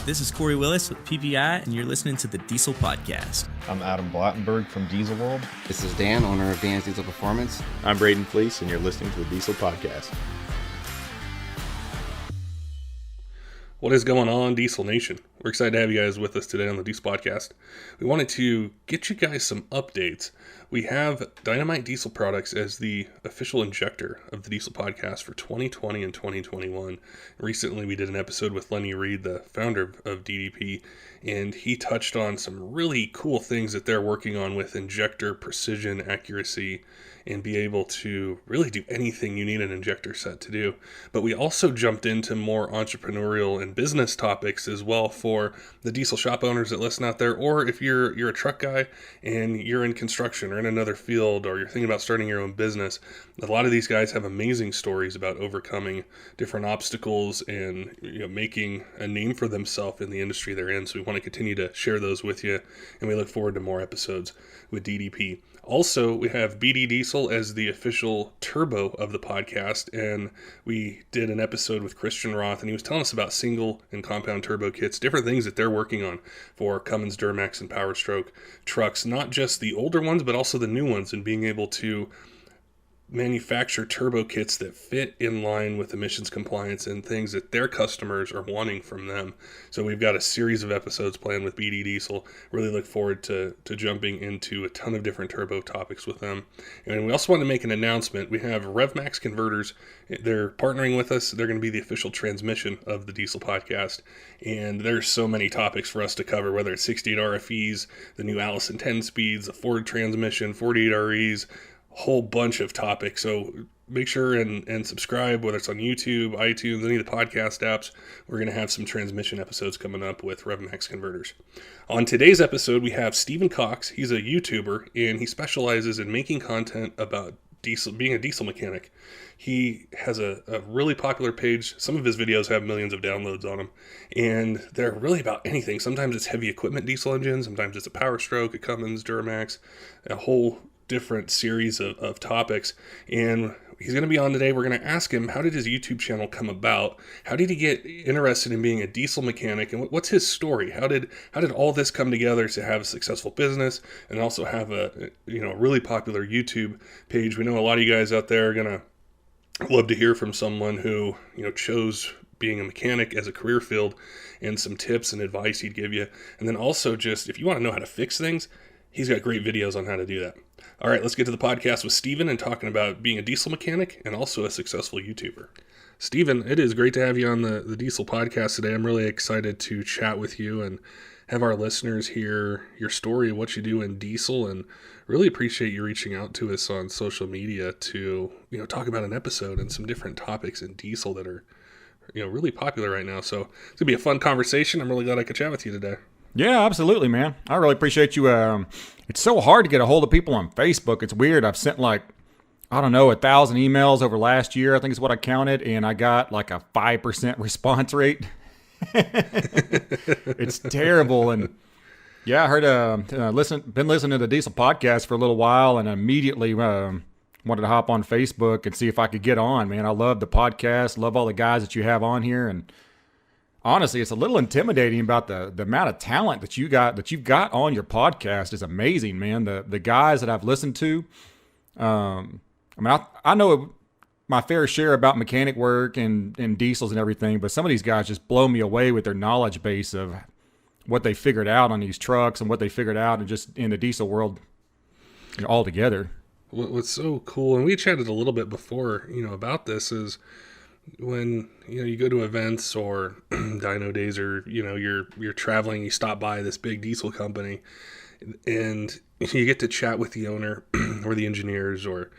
This is Corey Willis with PPEI, and you're listening to the Diesel Podcast. I'm Adam Blattenberg from Diesel World. This is Dan, owner of ATS Diesel Performance. I'm Braden Fleece, and you're listening to the Diesel Podcast. What is going on, Diesel Nation? We're excited to have you guys with us today on the Diesel Podcast. We wanted to get you guys some updates. We have Dynomite Diesel Products as the official injector of the Diesel Podcast for 2020 and 2021. Recently, we did an episode with Lenny Reed, the founder of DDP, and he touched on some really cool things that they're working on with injector precision, accuracy, and be able to really do anything you need an injector set to do. But we also jumped into more entrepreneurial and business topics as well for the diesel shop owners that listen out there, or if you're a truck guy and you're in construction or in another field, or you're thinking about starting your own business. A lot of these guys have amazing stories about overcoming different obstacles and making a name for themselves in the industry they're in. So we want to continue to share those with you, and we look forward to more episodes with DDP. Also, we have BD Diesel as the official turbo of the podcast, and we did an episode with Christian Roth, and he was telling us about single and compound turbo kits, different things that they're working on for Cummins, Duramax, and Power Stroke trucks, not just the older ones, but also the new ones, and being able to manufacture turbo kits that fit in line with emissions compliance and things that their customers are wanting from them. So we've got a series of episodes planned with BD Diesel. Really look forward to jumping into a ton of different turbo topics with them. And we also want to make an announcement. We have RevMax Converters. They're partnering with us. They're going to be the official transmission of the Diesel Podcast. And there's so many topics for us to cover, whether it's 68 RFEs, the new Allison 10 speeds, the Ford transmission, 48 REs, whole bunch of topics. So make sure and subscribe, whether it's on YouTube, iTunes, any of the podcast apps. We're going to have some transmission episodes coming up with RevMax Converters. On today's episode, we have Stephen Cox. He's a YouTuber, and he specializes in making content about diesel, being a diesel mechanic. He has a really popular page. Some of his videos have millions of downloads on them, and they're really about anything. Sometimes it's heavy equipment diesel engines, sometimes it's a Power Stroke, a Cummins, Duramax, a whole different series of topics. And he's going to be on today. We're going to ask him, how did his YouTube channel come about? How did he get interested in being a diesel mechanic? And what's his story? How did all this come together to have a successful business and also have a really popular YouTube page? We know a lot of you guys out there are going to love to hear from someone who chose being a mechanic as a career field, and some tips and advice he'd give you. And then also, just if you want to know how to fix things, he's got great videos on how to do that. All right, let's get to the podcast with Stephen and talking about being a diesel mechanic and also a successful YouTuber. Stephen, it is great to have you on the Diesel Podcast today. I'm really excited to chat with you and have our listeners hear your story of what you do in diesel, and really appreciate you reaching out to us on social media to talk about an episode and some different topics in diesel that are really popular right now. So it's going to be a fun conversation. I'm really glad I could chat with you today. Yeah, absolutely, man. I really appreciate you. It's so hard to get a hold of people on Facebook. It's weird. I've sent 1,000 emails over last year, I think is what I counted, and I got like a 5% response rate. It's terrible. And yeah, I heard been listening to the Diesel Podcast for a little while, and immediately wanted to hop on Facebook and see if I could get on, man. I love the podcast, love all the guys that you have on here, and honestly, it's a little intimidating about the amount of talent that you've got on your podcast is amazing, man. The guys that I've listened to, I know my fair share about mechanic work and diesels and everything, but some of these guys just blow me away with their knowledge base of what they figured out on these trucks and what they figured out and just in the diesel world altogether. What's so cool, and we chatted a little bit before, about this, is when you go to events or dyno days, or you're traveling, you stop by this big diesel company and you get to chat with the owner or the engineers or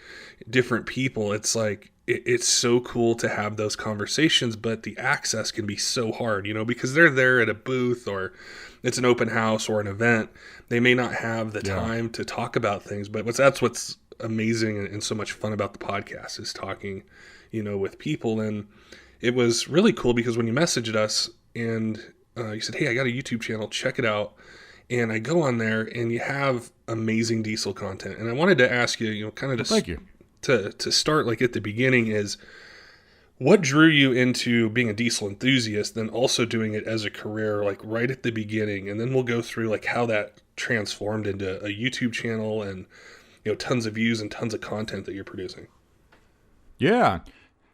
different people. It's like it's so cool to have those conversations, but the access can be so hard, because they're there at a booth or it's an open house or an event. They may not have the time to talk about things, but that's what's amazing and so much fun about the podcast is talking with people. And it was really cool because when you messaged us and you said, hey, I got a YouTube channel, check it out. And I go on there and you have amazing diesel content. And I wanted to ask you, kind of thank you. To start like at the beginning is, What drew you into being a diesel enthusiast, then also doing it as a career, like right at the beginning? And then we'll go through like how that transformed into a YouTube channel and, tons of views and tons of content that you're producing. Yeah.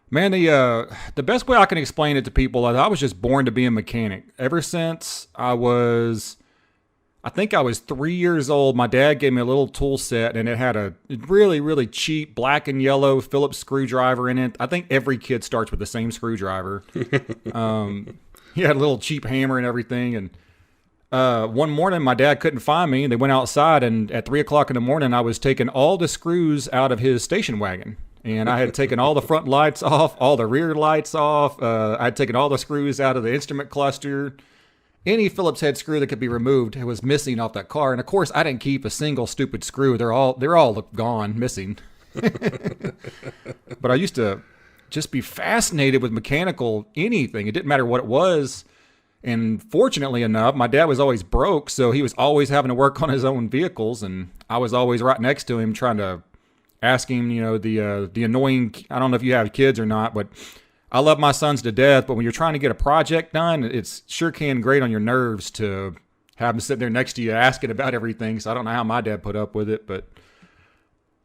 Man, the best way I can explain it to people is I was just born to be a mechanic. Ever since I think I was 3 years old, my dad gave me a little tool set, and it had a really, really cheap black and yellow Phillips screwdriver in it. I think every kid starts with the same screwdriver. He had a little cheap hammer and everything. And one morning, my dad couldn't find me. They went outside, and at 3 o'clock in the morning, I was taking all the screws out of his station wagon. And I had taken all the front lights off, all the rear lights off. I had taken all the screws out of the instrument cluster. Any Phillips head screw that could be removed was missing off that car. And of course, I didn't keep a single stupid screw. They're all gone, missing. But I used to just be fascinated with mechanical anything. It didn't matter what it was. And fortunately enough, my dad was always broke, so he was always having to work on his own vehicles. And I was always right next to him trying to ask him, the annoying, I don't know if you have kids or not, but I love my sons to death, but when you're trying to get a project done, it's sure can grate on your nerves to have them sit there next to you asking about everything. So I don't know how my dad put up with it, but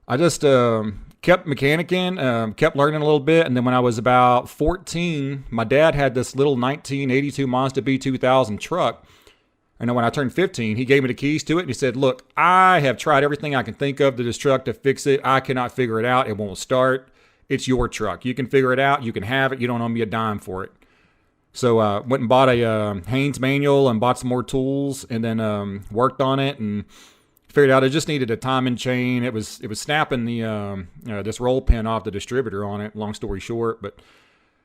I just kept mechanicking, kept learning a little bit. And then when I was about 14, my dad had this little 1982 Mazda B2000 truck. And then when I turned 15, he gave me the keys to it. And he said, look, I have tried everything I can think of to this truck to fix it. I cannot figure it out. It won't start. It's your truck. You can figure it out. You can have it. You don't owe me a dime for it. So I went and bought a Haynes manual and bought some more tools, and then worked on it and figured out it just needed a timing chain. It was snapping the this roll pin off the distributor on it, long story short. But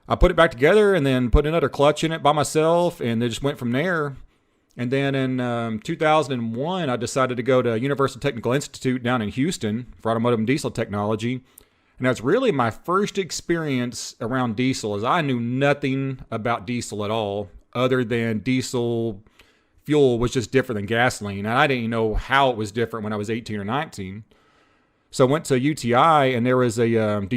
I put it back together and then put another clutch in it by myself, and they just went from there. And then in 2001, I decided to go to Universal Technical Institute down in Houston for automotive and diesel technology. And that's really my first experience around diesel, as I knew nothing about diesel at all, other than diesel fuel was just different than gasoline. And I didn't even know how it was different when I was 18 or 19. So I went to UTI, and there was a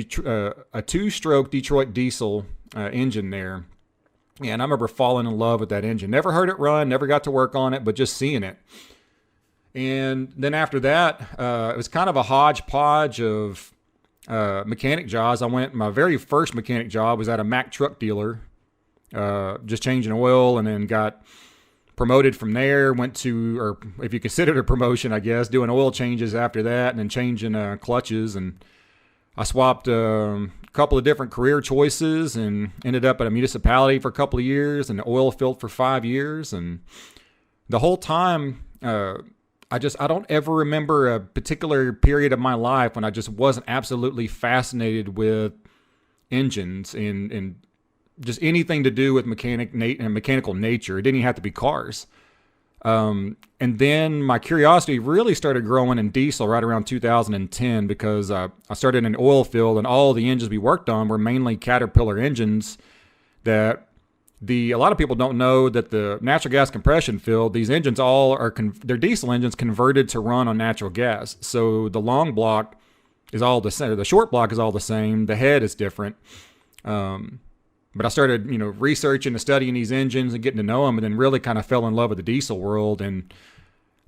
two-stroke Detroit diesel engine there. And I remember falling in love with that engine. Never heard it run, never got to work on it, but just seeing it. And then after that, it was kind of a hodgepodge of mechanic jobs. My very first mechanic job was at a Mack truck dealer, just changing oil, and then got promoted from there. Went to, or if you consider it a promotion, I guess, doing oil changes after that, and then changing clutches. And I swapped a couple of different career choices and ended up at a municipality for a couple of years and the oil field for 5 years. And the whole time, I don't ever remember a particular period of my life when I just wasn't absolutely fascinated with engines and just anything to do with mechanical nature. It didn't even have to be cars. And then my curiosity really started growing in diesel right around 2010 because I started in an oil field, and all the engines we worked on were mainly Caterpillar engines that a lot of people don't know that the natural gas compression field, these engines all are, they're diesel engines converted to run on natural gas. So the long block is all the same. The short block is all the same. The head is different. But I started, researching and studying these engines and getting to know them, and then really kind of fell in love with the diesel world. And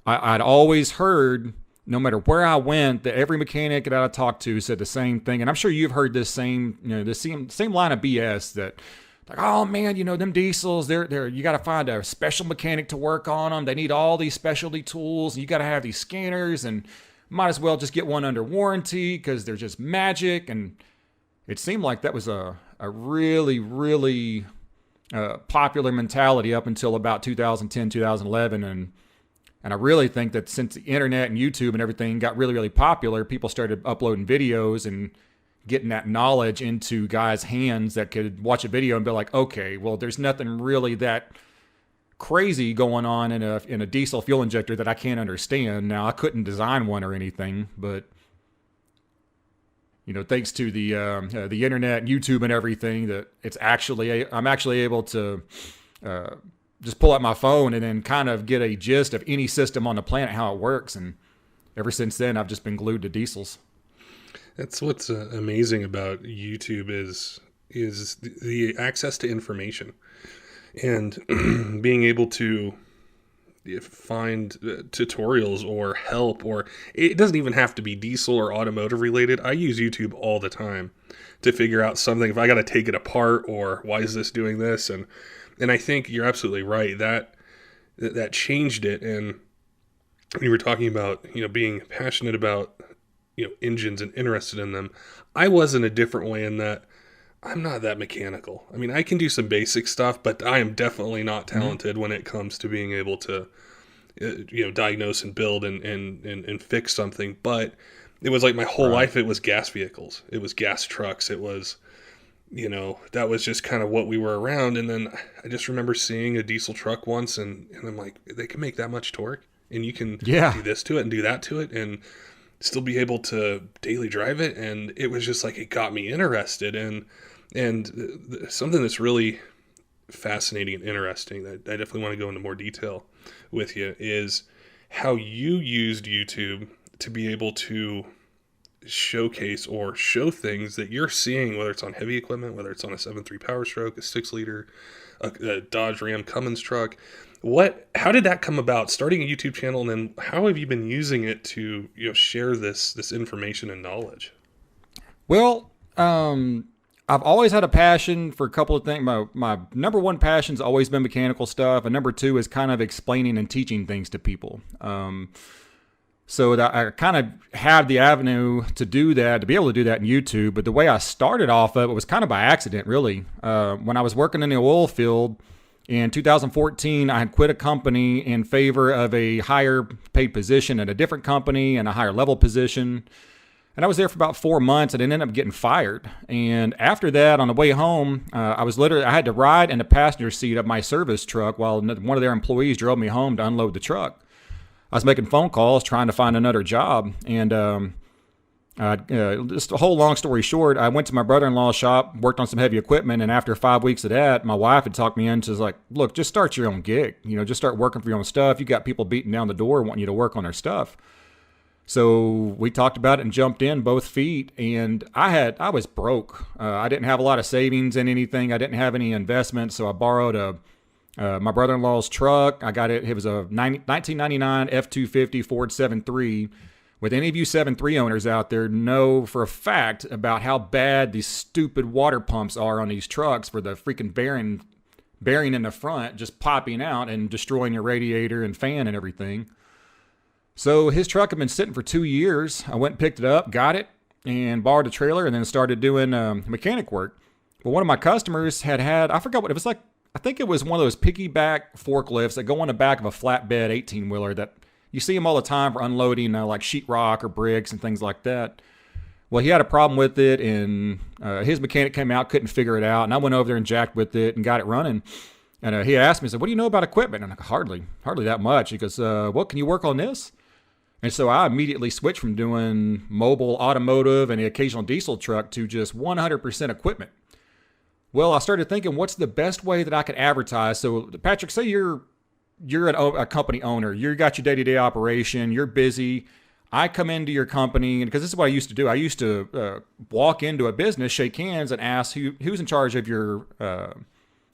I'd always heard, no matter where I went, that every mechanic that I talked to said the same thing. And I'm sure you've heard this same line of BS that, like, oh man, them diesels, they're you got to find a special mechanic to work on them. They need all these specialty tools, and you got to have these scanners, and might as well just get one under warranty because they're just magic. And it seemed like that was a really, really popular mentality up until about 2010, 2011. And I really think that since the internet and YouTube and everything got really, really popular, people started uploading videos and getting that knowledge into guys' hands that could watch a video and be like, okay, well, there's nothing really that crazy going on in a diesel fuel injector that I can't understand. Now, I couldn't design one or anything, but thanks to the internet and YouTube and everything, that I'm actually able to just pull out my phone and then kind of get a gist of any system on the planet, how it works. And ever since then, I've just been glued to diesels. That's what's amazing about YouTube is is the access to information and being able to find tutorials or help, or it doesn't even have to be diesel or automotive related. I use YouTube all the time to figure out something, if I got to take it apart, or why is this doing this? And I think you're absolutely right that changed it. And when you were talking about, being passionate about, engines and interested in them, I was in a different way in that I'm not that mechanical. I mean, I can do some basic stuff, but I am definitely not talented when it comes to being able to, diagnose and build and fix something. But it was like my whole life, it was gas vehicles. It was gas trucks. It was, that was just kind of what we were around. And then I just remember seeing a diesel truck once, and I'm like, they can make that much torque, and you can do this to it and do that to it and still be able to daily drive it. And it was just like, it got me interested. And something that's really fascinating and interesting that I definitely want to go into more detail with you is how you used YouTube to be able to showcase or show things that you're seeing, whether it's on heavy equipment, whether it's on a 7.3 Power Stroke, a 6-liter, a Dodge Ram Cummins truck. How did that come about, starting a YouTube channel, and then how have you been using it to share this information and knowledge? Well, I've always had a passion for a couple of things. My number one passion's always been mechanical stuff, and number two is kind of explaining and teaching things to people. So that I kind of have the avenue to do that, to be able to do that in YouTube. But the way I started off of it was kind of by accident, really. When I was working in the oil field in 2014, I had quit a company in favor of a higher paid position at a different company and a higher level position. And I was there for about 4 months and then ended up getting fired. And after that, on the way home, I had to ride in the passenger seat of my service truck while one of their employees drove me home to unload the truck. I was making phone calls trying to find another job. And just a whole long story short, I went to my brother-in-law's shop, worked on some heavy equipment. And after 5 weeks of that, my wife had talked me into, like, look, just start your own gig. Just start working for your own stuff. You got people beating down the door wanting you to work on their stuff. So we talked about it and jumped in both feet, and I was broke. I didn't have a lot of savings in anything. I didn't have any investments, so I borrowed my brother-in-law's truck. I got it. It was a 1999 F-250 Ford 7.3. With any of you 7.3 owners out there, know for a fact about how bad these stupid water pumps are on these trucks for the freaking bearing in the front just popping out and destroying your radiator and fan and everything. So his truck had been sitting for 2 years. I went and picked it up, got it, and borrowed a trailer, and then started doing mechanic work. But one of my customers had, I forgot what it was like. I think it was one of those piggyback forklifts that go on the back of a flatbed 18-wheeler that you see them all the time for unloading like sheetrock or bricks and things like that. Well, he had a problem with it, and his mechanic came out, couldn't figure it out, and I went over there and jacked with it and got it running. And he asked me, he said, what do you know about equipment? And I'm like, hardly that much. He goes, well, can you work on this? And so I immediately switched from doing mobile automotive and the occasional diesel truck to just 100% equipment. Well, I started thinking, what's the best way that I could advertise? So, Patrick, say you're a company owner. You got your day-to-day operation. You're busy. I come into your company, and because this is what I used to do. I used to walk into a business, shake hands, and ask who's in charge of your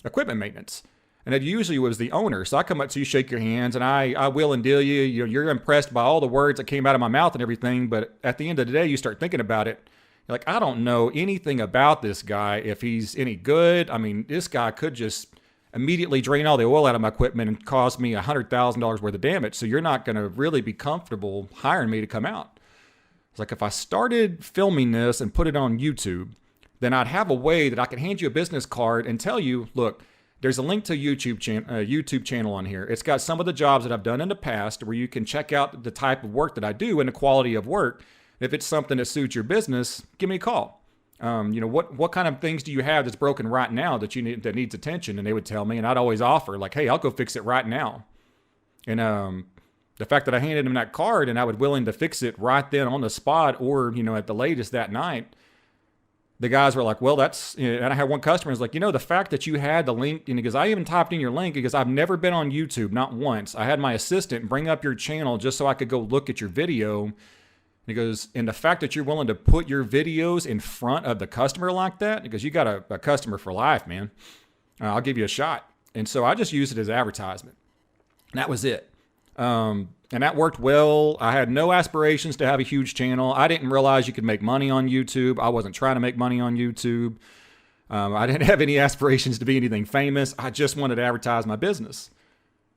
equipment maintenance. And it usually was the owner. So I come up to you, shake your hands, and I will and deal you. You're impressed by all the words that came out of my mouth and everything. But at the end of the day, you start thinking about it. You're like, I don't know anything about this guy, if he's any good. I mean, this guy could just immediately drain all the oil out of my equipment and cause me $100,000 worth of damage. So you're not going to really be comfortable hiring me to come out. It's like, if I started filming this and put it on YouTube, then I'd have a way that I could hand you a business card and tell you, look, there's a link to a YouTube channel on here. It's got some of the jobs that I've done in the past where you can check out the type of work that I do and the quality of work. If it's something that suits your business, give me a call. What kind of things do you have that's broken right now that that needs attention? And they would tell me, and I'd always offer, like, hey, I'll go fix it right now. And the fact that I handed them that card and I was willing to fix it right then on the spot, or at the latest that night, the guys were like, well, that's, and I had one customer who's like, the fact that you had the link, because I even typed in your link, because I've never been on YouTube, not once. I had my assistant bring up your channel just so I could go look at your video. And he goes, and the fact that you're willing to put your videos in front of the customer like that, because you got a customer for life, man. I'll give you a shot. And so I just used it as advertisement. And that was it. And that worked well. I had no aspirations to have a huge channel. I didn't realize you could make money on YouTube. I wasn't trying to make money on YouTube. I didn't have any aspirations to be anything famous. I just wanted to advertise my business.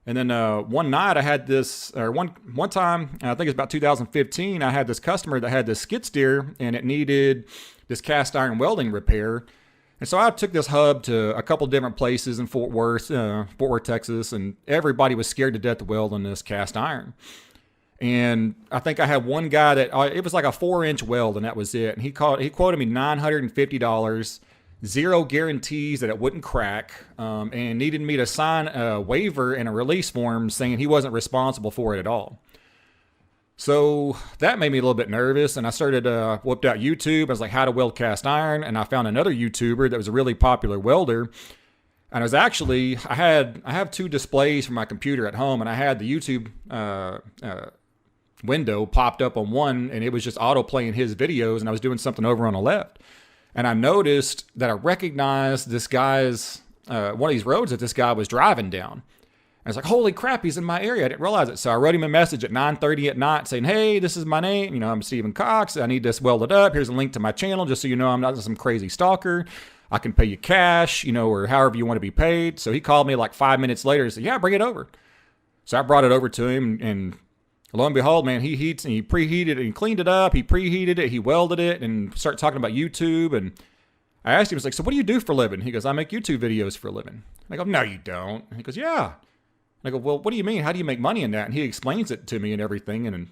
And then one night I had this, or one time, I think it's about 2015, I had this customer that had this skid steer and it needed this cast iron welding repair. And so I took this hub to a couple different places in Fort Worth, Texas, and everybody was scared to death to weld on this cast iron. And I think I had one guy that, it was like a 4-inch weld and that was it. And he quoted me $950, 0 guarantees that it wouldn't crack, and needed me to sign a waiver and a release form saying he wasn't responsible for it at all. So that made me a little bit nervous, and I started, whipped out YouTube. I was like, how to weld cast iron, and I found another YouTuber that was a really popular welder. And I was actually, I have 2 displays for my computer at home, and I had the YouTube window popped up on one, and it was just auto playing his videos, and I was doing something over on the left. And I noticed that I recognized this guy's, one of these roads that this guy was driving down. I was like, holy crap, he's in my area. I didn't realize it. So I wrote him a message at 9:30 at night saying, hey, this is my name. You know, I'm Stephen Cox. I need this welded up. Here's a link to my channel just so you know I'm not some crazy stalker. I can pay you cash, you know, or however you want to be paid. So he called me like 5 minutes later and said, yeah, bring it over. So I brought it over to him, and lo and behold, man, he heats and he preheated it and he cleaned it up. He preheated it, he welded it, and started talking about YouTube. And I asked him, I was like, so what do you do for a living? He goes, I make YouTube videos for a living. I go, no, you don't. And he goes, yeah. And I go, well, what do you mean? How do you make money in that? And he explains it to me and everything. And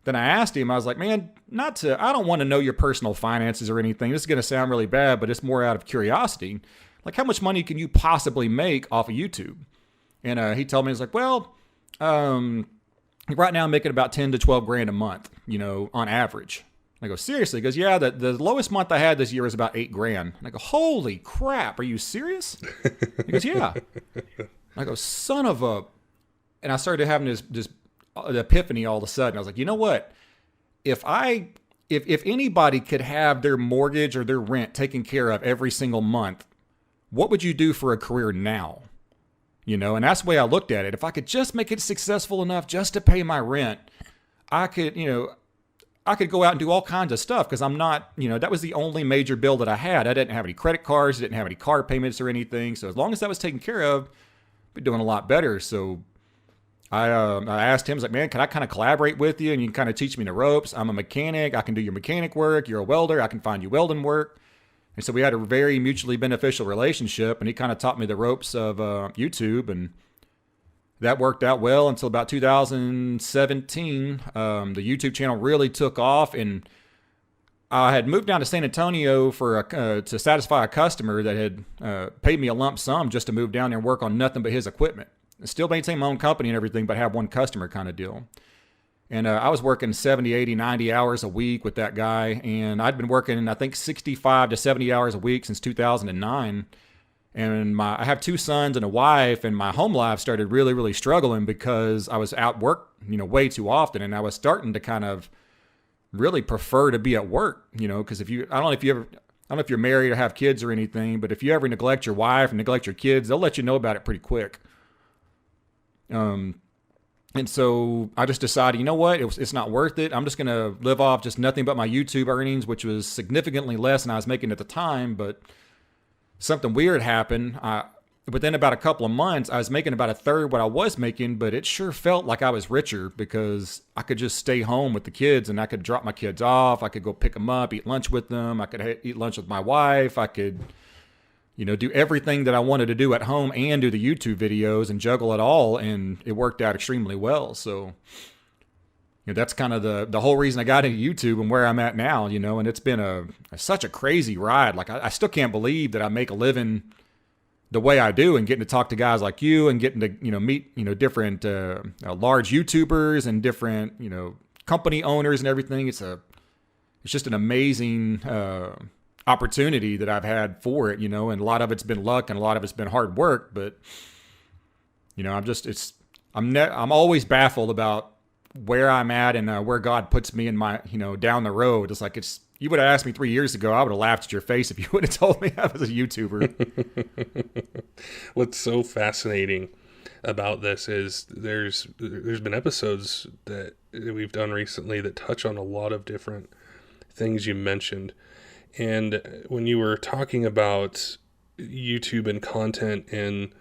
then I asked him, I was like, man, I don't want to know your personal finances or anything. This is going to sound really bad, but it's more out of curiosity. Like, how much money can you possibly make off of YouTube? And he told me, he's like, well, right now I'm making about 10 to 12 grand a month, you know, on average. And I go, seriously? He goes, yeah, the lowest month I had this year was about 8 grand. And I go, holy crap, are you serious? He goes, yeah. I go, son of a... And I started having this epiphany all of a sudden. I was like, you know what? If anybody could have their mortgage or their rent taken care of every single month, what would you do for a career now? You know, and that's the way I looked at it. If I could just make it successful enough just to pay my rent, I could go out and do all kinds of stuff, because I'm not, you know, that was the only major bill that I had. I didn't have any credit cards, didn't have any car payments or anything. So as long as that was taken care of, I'd be doing a lot better. So I asked him, I was like, man, can I kind of collaborate with you and you can kind of teach me the ropes? I'm a mechanic. I can do your mechanic work. You're a welder. I can find you welding work. And so we had a very mutually beneficial relationship, and he kind of taught me the ropes of YouTube, and that worked out well until about 2017. The YouTube channel really took off, and I had moved down to San Antonio to satisfy a customer that had paid me a lump sum just to move down there and work on nothing but his equipment. Still maintain my own company and everything, but have one customer kind of deal. And I was working 70, 80, 90 hours a week with that guy. And I'd been working, I think, 65 to 70 hours a week since 2009. And I have 2 sons and a wife, and my home life started really, really struggling because I was out work, you know, way too often. And I was starting to kind of really prefer to be at work, you know, because I don't know if you're married or have kids or anything, but if you ever neglect your wife and neglect your kids, they'll let you know about it pretty quick. And so I just decided, you know what, it's not worth it. I'm just going to live off just nothing but my YouTube earnings, which was significantly less than I was making at the time. But something weird happened. Within about a couple of months, I was making about a third what I was making, but it sure felt like I was richer because I could just stay home with the kids, and I could drop my kids off. I could go pick them up, eat lunch with them. I could eat lunch with my wife. I could, you know, do everything that I wanted to do at home and do the YouTube videos and juggle it all. And it worked out extremely well. So, you know, that's kind of the whole reason I got into YouTube and where I'm at now, you know, and it's been such a crazy ride. Like I still can't believe that I make a living the way I do, and getting to talk to guys like you and getting to, you know, meet, you know, different large YouTubers and different, you know, company owners and everything. It's just an amazing opportunity that I've had for it, you know, and a lot of it's been luck and a lot of it's been hard work, but you know, I'm always baffled about where I'm at and where God puts me in my, down the road. It's like, you would have asked me 3 years ago, I would have laughed at your face if you would have told me I was a YouTuber. What's so fascinating about this is there's been episodes that we've done recently that touch on a lot of different things you mentioned. And when you were talking about YouTube and content and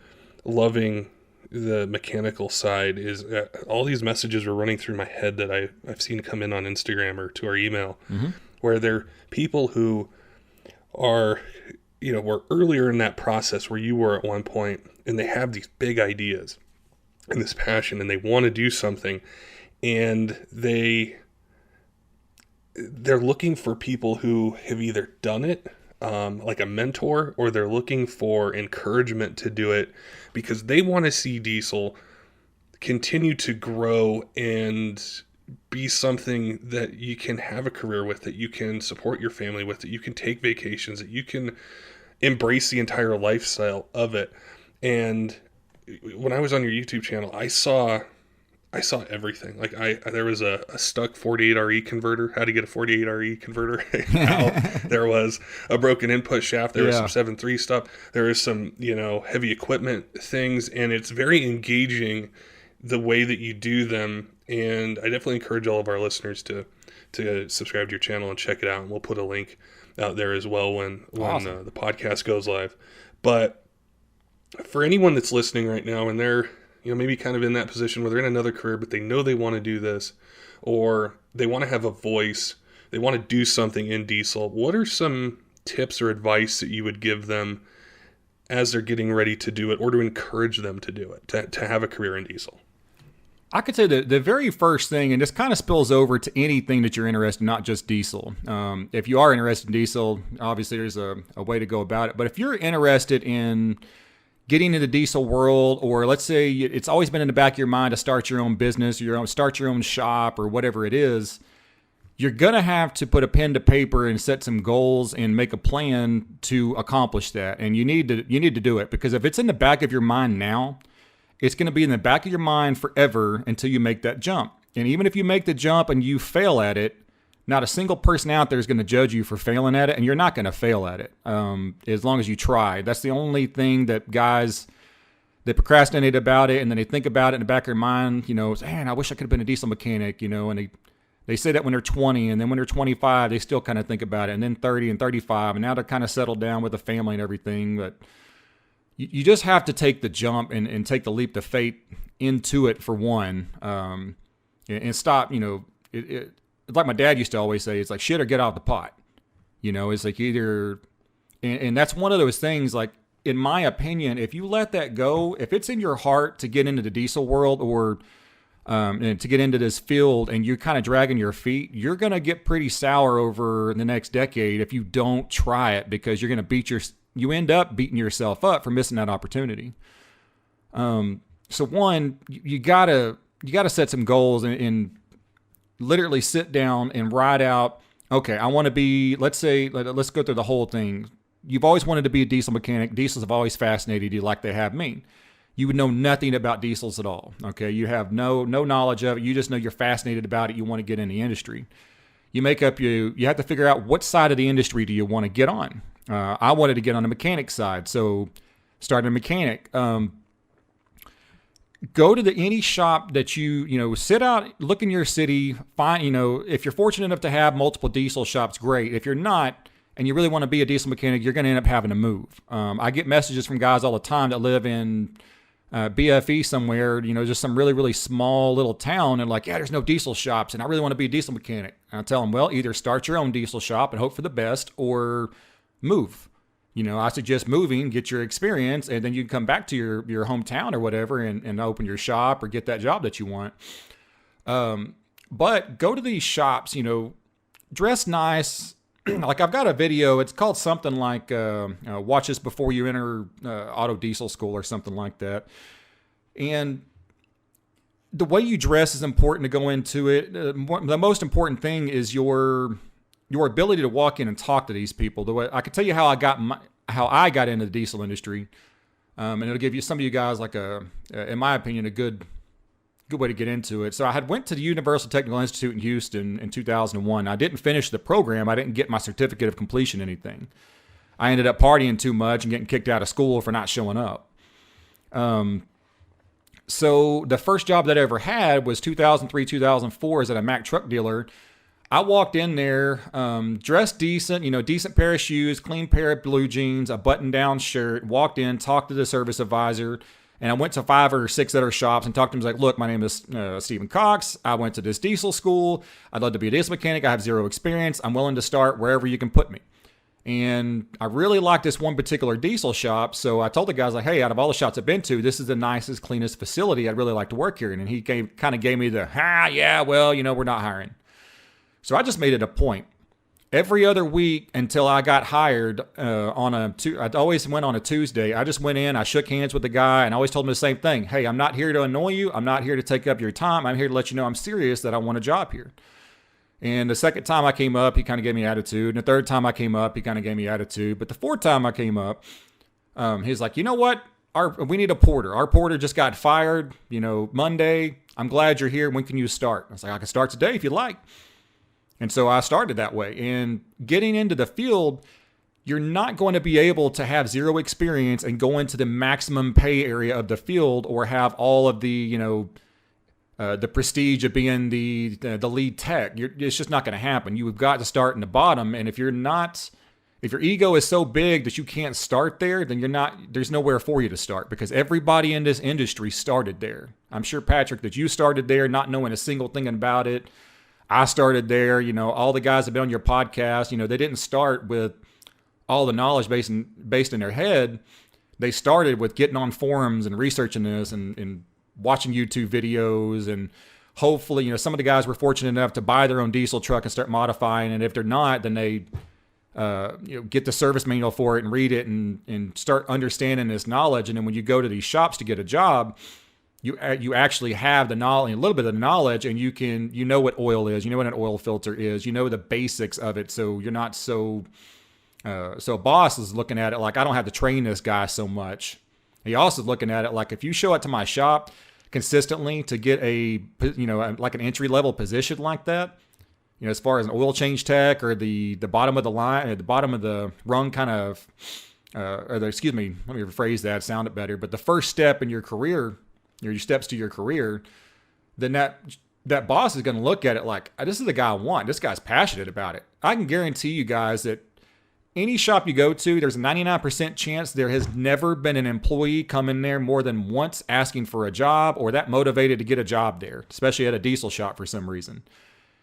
loving the mechanical side, is all these messages were running through my head that I've seen come in on Instagram or to our email, where they're people who are, were earlier in that process where you were at one point, and they have these big ideas and this passion, and they want to do something, and they're looking for people who have either done it, like a mentor, or they're looking for encouragement to do it because they want to see diesel continue to grow and be something that you can have a career with, that you can support your family with, that you can take vacations, that you can embrace the entire lifestyle of it. And when I was on your YouTube channel, I saw everything. Like there was a stuck 48RE converter, how to get a 48RE converter. There was a broken input shaft. There was some 7.3 stuff. There was some, heavy equipment things, and it's very engaging the way that you do them. And I definitely encourage all of our listeners to subscribe to your channel and check it out. And we'll put a link out there as well when awesome. The podcast goes live. But for anyone that's listening right now and they're, maybe kind of in that position where they're in another career, but they know they want to do this, or they want to have a voice, they want to do something in diesel, what are some tips or advice that you would give them as they're getting ready to do it, or to encourage them to do it, to have a career in diesel? I could say the very first thing, and this kind of spills over to anything that you're interested in, not just diesel. If you are interested in diesel, obviously there's a way to go about it. But if you're interested in getting into the diesel world, or let's say it's always been in the back of your mind to start your own business, start your own shop, or whatever it is, you're going to have to put a pen to paper and set some goals and make a plan to accomplish that. And you need to do it, because if it's in the back of your mind now, it's going to be in the back of your mind forever until you make that jump. And even if you make the jump and you fail at it, not a single person out there is going to judge you for failing at it, and you're not going to fail at it as long as you try. That's the only thing that guys that procrastinate about it, and then they think about it in the back of their mind, man, I wish I could have been a diesel mechanic, and they say that when they're 20, and then when they're 25, they still kind of think about it, and then 30 and 35, and now they're kind of settled down with a family and everything. But you just have to take the jump and take the leap of faith into it, for one, and stop, it's like my dad used to always say, it's like shit or get out of the pot. It's like either, and that's one of those things, like, in my opinion, if you let that go, if it's in your heart to get into the diesel world, or and to get into this field, and you're kind of dragging your feet, you're going to get pretty sour over the next decade if you don't try it, because you're going to you end up beating yourself up for missing that opportunity. So one, you gotta set some goals and literally sit down and write out, okay, I want to be, let's go through the whole thing. You've always wanted to be a diesel mechanic. Diesels have always fascinated you like they have me. You would know nothing about diesels at all. Okay. You have no knowledge of it. You just know you're fascinated about it. You want to get in the industry. You have to figure out what side of the industry do you want to get on. I wanted to get on the mechanic side. So started a mechanic. Go to any shop that sit out, look in your city, find, if you're fortunate enough to have multiple diesel shops, great. If you're not, and you really want to be a diesel mechanic, you're going to end up having to move. I get messages from guys all the time that live in BFE somewhere, just some really, really small little town, and like, yeah, there's no diesel shops, and I really want to be a diesel mechanic. And I tell them, well, either start your own diesel shop and hope for the best, or move. I suggest moving, get your experience, and then you can come back to your hometown or whatever and open your shop or get that job that you want. But go to these shops, dress nice. Like, I've got a video, it's called something like Watch This Before You Enter Auto Diesel School or something like that. And the way you dress is important to go into it. The most important thing is your ability to walk in and talk to these people. The way I can tell you how I got into the diesel industry, and it'll give you some of you guys like in my opinion, a good good way to get into it. So I had went to the Universal Technical Institute in Houston in 2001. I didn't finish the program. I didn't get my certificate of completion, anything. I ended up partying too much and getting kicked out of school for not showing up. So the first job that I ever had was 2003, 2004 as at a Mack truck dealer. I walked in there, dressed decent, decent pair of shoes, clean pair of blue jeans, a button-down shirt, walked in, talked to the service advisor, and I went to 5 or 6 other shops and talked to him. Like, look, my name is Stephen Cox. I went to this diesel school. I'd love to be a diesel mechanic. I have 0 experience. I'm willing to start wherever you can put me. And I really liked this one particular diesel shop. So I told the guys, like, hey, out of all the shops I've been to, this is the nicest, cleanest facility. I'd really like to work here. And he kind of gave me the, we're not hiring. So I just made it a point. Every other week until I got hired I always went on a Tuesday. I just went in, I shook hands with the guy, and I always told him the same thing. Hey, I'm not here to annoy you. I'm not here to take up your time. I'm here to let you know I'm serious, that I want a job here. And the second time I came up, he kind of gave me attitude. And the third time I came up, he kind of gave me attitude. But the fourth time I came up, he's like, you know what? We need a porter. Our porter just got fired, Monday. I'm glad you're here. When can you start? I was like, I can start today if you like. And so I started that way. And getting into the field, you're not going to be able to have 0 experience and go into the maximum pay area of the field or have all of the, the prestige of being the lead tech. It's just not going to happen. You've got to start in the bottom. And if your ego is so big that you can't start there, then there's nowhere for you to start, because everybody in this industry started there. I'm sure, Patrick, that you started there not knowing a single thing about it. I started there. All the guys that have been on your podcast, they didn't start with all the knowledge based in their head. They started with getting on forums and researching this and watching YouTube videos. And hopefully, some of the guys were fortunate enough to buy their own diesel truck and start modifying. And if they're not, then they get the service manual for it and read it and start understanding this knowledge. And then when you go to these shops to get a job, you actually have the knowledge, a little bit of the knowledge, and you know what oil is, what an oil filter is, the basics of it. So you're not so a boss is looking at it like, I don't have to train this guy so much. He also is looking at it like, if you show up to my shop consistently to get like an entry level position like that, as far as an oil change tech or the bottom of the line, or the bottom of the rung kind of, let me rephrase that, sound it better. But the first step in your career, your steps to your career, then that boss is going to look at it like, this is the guy I want. This guy's passionate about it. I can guarantee you guys that any shop you go to, there's a 99% chance there has never been an employee come in there more than once asking for a job or that motivated to get a job there, especially at a diesel shop for some reason.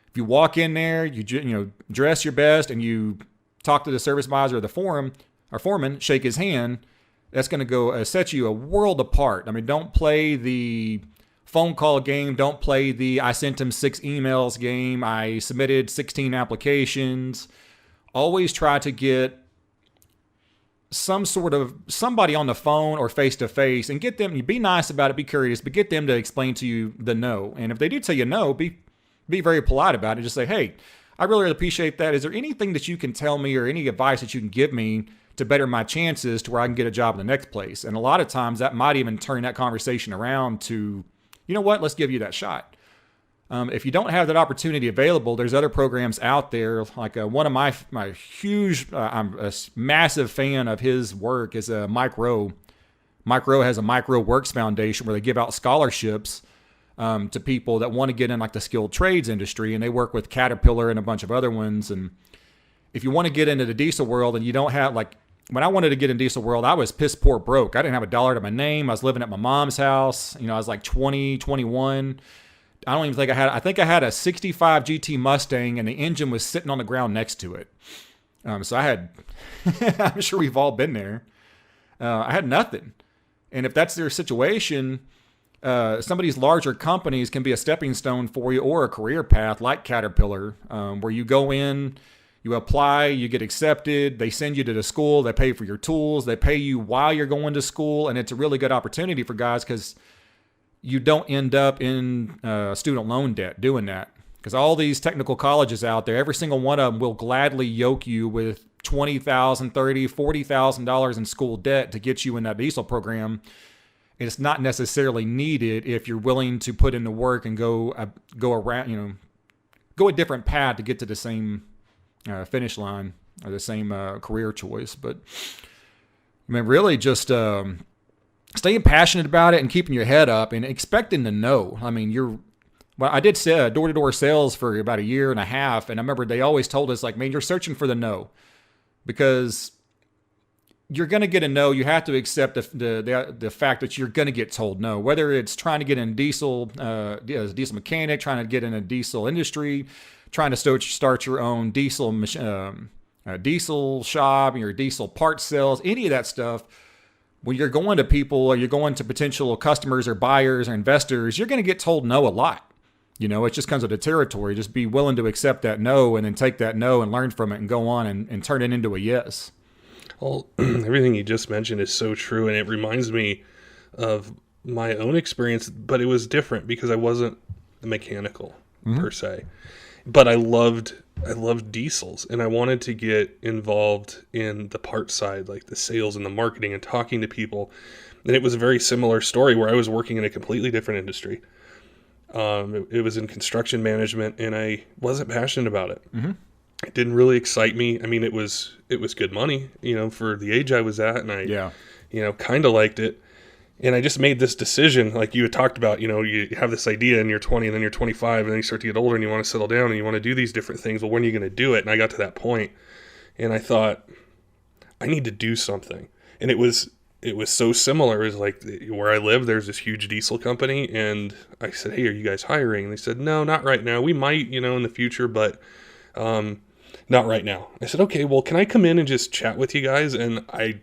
If you walk in there, you dress your best and you talk to the service advisor or the foreman, shake his hand, that's going to go set you a world apart. I mean, don't play the phone call game. Don't play the I sent him 6 emails game. I submitted 16 applications. Always try to get somebody on the phone or face to face and get them. You be nice about it, be curious, but get them to explain to you the no. And if they do tell you no, be very polite about it. Just say, hey, I really appreciate that. Is there anything that you can tell me or any advice that you can give me to better my chances to where I can get a job in the next place? And a lot of times that might even turn that conversation around to, you know what, let's give you that shot. If you don't have that opportunity available, there's other programs out there. Like one of my huge, I'm a massive fan of his work is Mike Rowe. Mike Rowe has a Micro Works Foundation where they give out scholarships to people that want to get in like the skilled trades industry, and they work with Caterpillar and a bunch of other ones. And if you want to get into the diesel world and you don't have, like, when I wanted to get in diesel world, I was piss poor broke. I didn't have $1 to my name. I was living at my mom's house. I was like 20, 21. I don't even think I had a 65 GT Mustang and the engine was sitting on the ground next to it. So I had, I'm sure we've all been there. I had nothing. And if that's their situation, some of these larger companies can be a stepping stone for you or a career path like Caterpillar, where you go in, you apply, you get accepted, they send you to the school, they pay for your tools, they pay you while you're going to school. And it's a really good opportunity for guys because you don't end up in student loan debt doing that. Because all these technical colleges out there, every single one of them will gladly yoke you with $20,000, $30,000, $40,000 in school debt to get you in that diesel program. it's not necessarily needed if you're willing to put in the work and go around, go a different path to get to the same finish line or the same career choice. But I mean, really just staying passionate about it and keeping your head up and expecting to know. I mean, I did door-to-door sales for about a year and a half, and I remember they always told us, like, man, you're searching for the no, because you're going to get a no. You have to accept the fact that you're going to get told no, whether it's trying to get in diesel, as a diesel mechanic, trying to get in a diesel industry, trying to start your own diesel shop, your diesel parts sales, any of that stuff. When you're going to people or you're going to potential customers or buyers or investors, you're going to get told no a lot. It just comes with the territory. Just be willing to accept that no and then take that no and learn from it and go on and turn it into a yes. Well, everything you just mentioned is so true, and it reminds me of my own experience, but it was different because I wasn't mechanical per se. But I loved diesels, and I wanted to get involved in the part side, like the sales and the marketing and talking to people. And it was a very similar story where I was working in a completely different industry. It was in construction management, and I wasn't passionate about it. It didn't really excite me. I mean, it was good money, for the age I was at, and I, kind of liked it. And I just made this decision, like you had talked about, you have this idea and you're 20 and then you're 25 and then you start to get older and you want to settle down and you want to do these different things. Well, when are you going to do it? And I got to that point and I thought, I need to do something. And it was so similar. It was like where I live, there's this huge diesel company. And I said, hey, are you guys hiring? And they said, no, not right now. We might, in the future, but not right now. I said, okay, well, can I come in and just chat with you guys? And I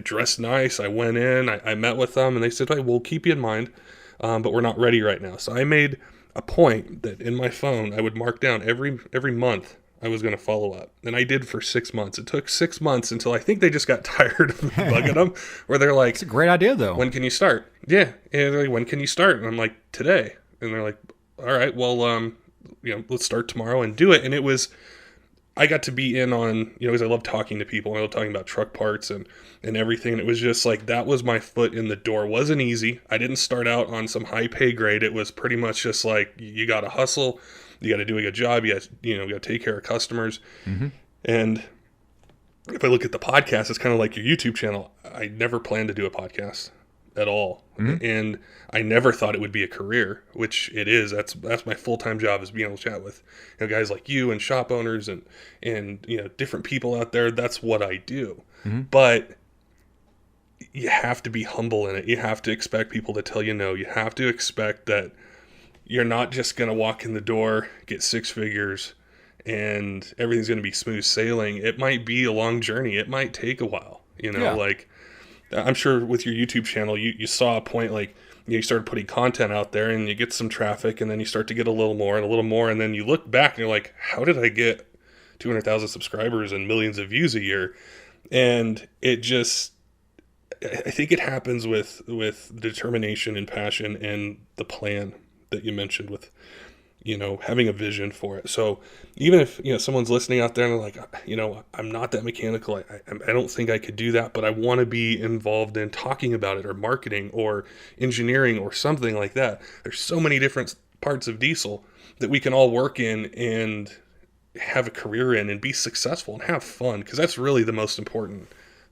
dressed nice. I went in, I met with them, and they said, hey, we'll keep you in mind, but we're not ready right now. So I made a point that in my phone, I would mark down every month I was going to follow up. And I did for 6 months. It took 6 months until I think they just got tired of bugging them, where they're like, it's a great idea, though. When can you start? Yeah. And they're like, when can you start? And I'm like, today. And they're like, all right, well, let's start tomorrow and do it. And I got to be in on, because I love talking to people and I love talking about truck parts and everything. And it was just like, that was my foot in the door. It wasn't easy. I didn't start out on some high pay grade. It was pretty much just like, you got to hustle. You got to do a good job. You got to take care of customers. And if I look at the podcast, it's kind of like your YouTube channel. I never planned to do a podcast at all. And I never thought it would be a career, which it is. That's my full-time job, is being able to chat with guys like you and shop owners and different people out there. That's what I do. But you have to be humble in it. You have to expect people to tell you no. You have to expect that you're not just going to walk in the door, get 6 figures, and everything's going to be smooth sailing. It might be a long journey. It might take a while, like I'm sure with your YouTube channel, you saw a point like you started putting content out there and you get some traffic and then you start to get a little more and a little more. And then you look back and you're like, how did I get 200,000 subscribers and millions of views a year? And I think it happens with determination and passion and the plan that you mentioned with, having a vision for it. So even if, someone's listening out there and they're like, I'm not that mechanical. I don't think I could do that, but I want to be involved in talking about it or marketing or engineering or something like that. There's so many different parts of diesel that we can all work in and have a career in and be successful and have fun. Because that's really the most important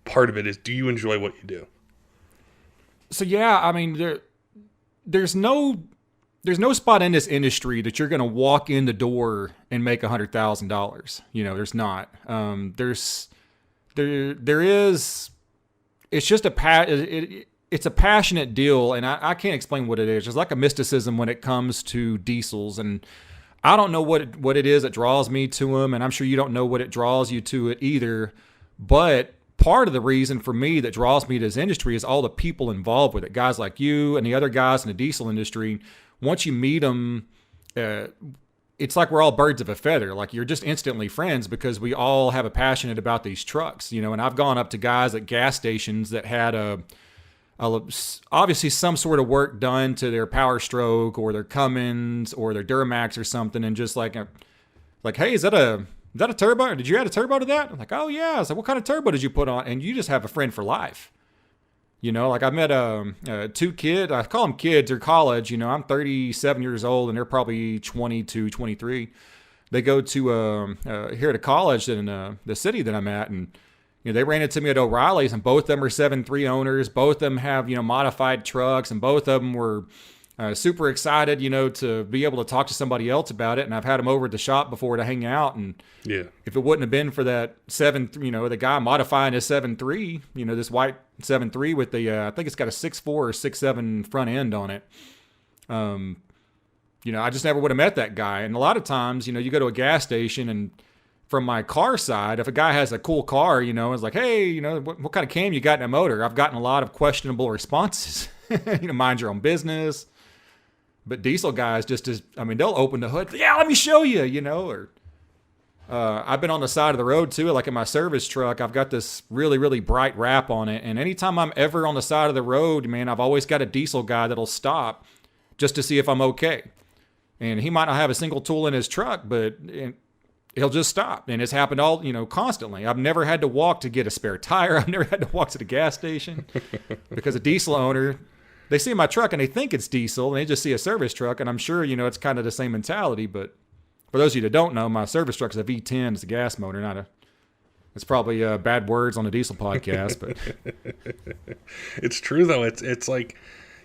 part of it, is, do you enjoy what you do? So, yeah, I mean, there's no spot in this industry that you're going to walk in the door and make $100,000. There's not. There is. It's just it's a passionate deal, and I can't explain what it is. There's like a mysticism when it comes to diesels, and I don't know what it is that draws me to them, and I'm sure you don't know what it draws you to it either. But part of the reason for me that draws me to this industry is all the people involved with it. Guys like you and the other guys in the diesel industry. Once you meet them, it's like we're all birds of a feather. Like, you're just instantly friends because we all have a passion about these trucks, and I've gone up to guys at gas stations that had obviously some sort of work done to their Power Stroke or their Cummins or their Duramax or something, and just like, hey, is that a turbo? Did you add a turbo to that? I'm like, oh yeah. I was like, what kind of turbo did you put on? And you just have a friend for life. You know, like I met two kids. I call them kids. They're college. You know, I'm 37 years old, and they're probably 22, 23. They go to here to college in the city that I'm at, and you know, they ran into me at O'Reilly's, and both of them are 7.3 owners. Both of them have, you know, modified trucks, and both of them were super excited, you know, to be able to talk to somebody else about it. And I've had them over at the shop before to hang out. And if it wouldn't have been for that the guy modifying his 7.3, you know, this white 7.3 with the, I think it's got a 6.4 or 6.7 front end on it. You know, I just never would have met that guy. And a lot of times, you know, you go to a gas station, and from my car side, if a guy has a cool car, you know, it's like, hey, you know, what kind of cam you got in a motor? I've gotten a lot of questionable responses. You know, mind your own business. But diesel guys they'll open the hood. Yeah, let me show you, you know. Or I've been on the side of the road too, like in my service truck. I've got this really, really bright wrap on it. And anytime I'm ever on the side of the road, man, I've always got a diesel guy that'll stop just to see if I'm okay. And he might not have a single tool in his truck, but he'll just stop. And it's happened all, you know, constantly. I've never had to walk to get a spare tire. I've never had to walk to the gas station because a diesel owner, they see my truck and they think it's diesel, and they just see a service truck. And I'm sure, you know, it's kind of the same mentality. But for those of you that don't know, my service truck is a V10. It's a gas motor, it's probably bad words on a diesel podcast, but it's true though. It's like,